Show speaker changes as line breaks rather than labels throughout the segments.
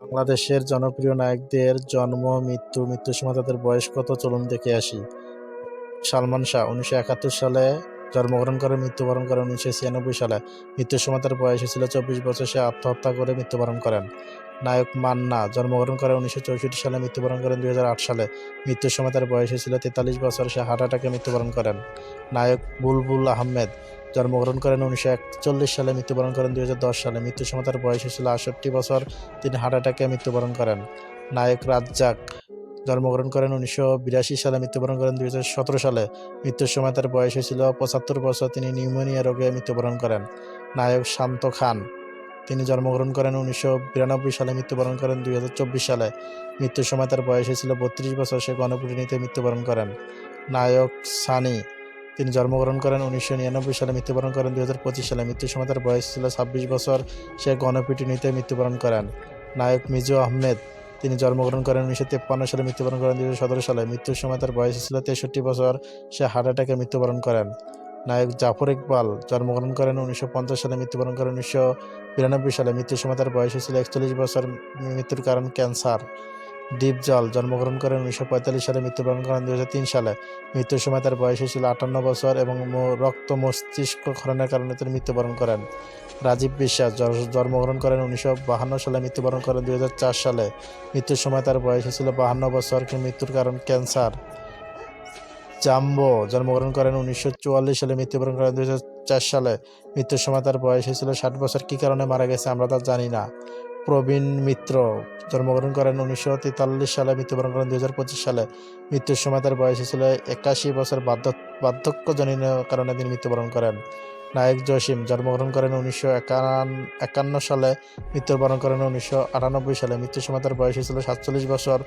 বাংলাদেশের জনপ্রিয় নায়কদের জন্ম, মৃত্যু, মৃত্যুর সময় তাদের বয়স কত চলুন দেখে আসি। সালমান শাহ ১৯৭১ সালে জন্মগ্রহণ করে মৃত্যুবরণ করেন ১৯৯৬ সালে। মৃত্যুর সময় তার বয়স ছিল ২৪ বছর, সে আত্মহত্যা করে মৃত্যুবরণ করেন। নায়ক মান্না জন্মগ্রহণ করেন ১৯৬৪ সালে, মৃত্যুবরণ করেন ২০০৮ সালে। মৃত্যুর সময় তার বয়স ছিল ৪৩ বছর, সে হার্ট অ্যাটাকে মৃত্যুবরণ করেন। নায়ক বুলবুল আহমেদ জন্মগ্রহণ করেন ১৯৪১ সালে, মৃত্যুবরণ করেন ২০১০ সালে। মৃত্যুর সময় তার বয়স ছিল ৬৮ বছর, তিনি হার্ট অ্যাটাকে মৃত্যুবরণ করেন। নায়ক রাজ্জাক জন্মগ্রহণ করেন ১৯৮২ সালে, মৃত্যুবরণ করেন ২০১৭ সালে। মৃত্যুর সময় তার বয়স ছিল ৭৫ বছর, তিনি নিউমোনিয়া রোগে মৃত্যুবরণ করেন। নায়ক শান্ত খান তিনি জন্মগ্রহণ করেন ১৯৯২ সালে, মৃত্যুবরণ করেন ২০২৪ সালে। মৃত্যুর সময় তার বয়স ছিল ৩২ বছর, সে গণপিটুনিতে মৃত্যুবরণ করেন। নায়ক সানি তিনি জন্মগ্রহণ করেন ১৯৯৯ সালে, মৃত্যুবরণ করেন ২০২৫ সালে। মৃত্যুর সময় তার বয়স ছিল ২৬ বছর, সে গণপিটুনিতে মৃত্যুবরণ করেন। নায়ক মিজু আহমেদ তিনি জন্মগ্রহণ করেন ১৯৫৩ সালে, মৃত্যুবরণ করেন ২০১৭ সালে। মৃত্যুর সময় তার বয়স ছিল ৬৩ বছর, সে হার্ট অ্যাটাকে মৃত্যুবরণ করেন। নায়ক জাফর ইকবাল জন্মগ্রহণ করেন ১৯৫০ সালে, মৃত্যুবরণ করেন ১৯৯২ সালে। মৃত্যুর সময় তার বয়স ছিল ৪১ বছর, মৃত্যুর কারণ ক্যান্সার। ডিপজল জন্মগ্রহণ করেন ১৯৪৫ সালে, মৃত্যুবরণ করেন ২০০৩ সালে। মৃত্যুর সময় তার বয়স ছিল ৫৮ বছর এবং রক্ত মস্তিষ্ক ক্ষরণের কারণে তিনি মৃত্যুবরণ করেন। রাজীব বিশ্বাস জন্মগ্রহণ করেন ১৯৫২ সালে, মৃত্যুবরণ করেন ২০০৪ সালে। মৃত্যুর সময় তার বয়স ছিল ৫২ বছর, মৃত্যুর কারণ ক্যান্সার। জাম্বো জন্মগ্রহণ করেন ১৯৪৪ সালে, মৃত্যুবরণ করেন ২০০৪ সালে। মৃত্যুর সময় তার বয়স ছিল ৬০ বছর, কী কারণে মারা গেছে আমরা তা জানি না। প্রবীণ মিত্র জন্মগ্রহণ করেন ১৯৪৩ সালে, মৃত্যুবরণ করেন ২০২৫ সালে। মৃত্যুর সময় তার বয়স ছিল ৮১ বছর, বার্ধক্যজনিত কারণে তিনি মৃত্যুবরণ করেন। নায়ক জসিম জন্মগ্রহণ করেন ১৯৫১ সালে, মৃত্যুবরণ করেন ১৯৯৮ সালে। মৃত্যুর সময় তার বয়স ছিল ৪৭ বছর,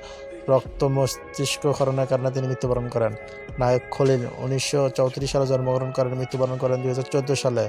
রক্ত মস্তিষ্ক ক্ষরণের কারণে তিনি মৃত্যুবরণ করেন। নায়ক খলিল ১৯৩৪ সালে জন্মগ্রহণ করেন, মৃত্যুবরণ করেন ২০১৪ সালে।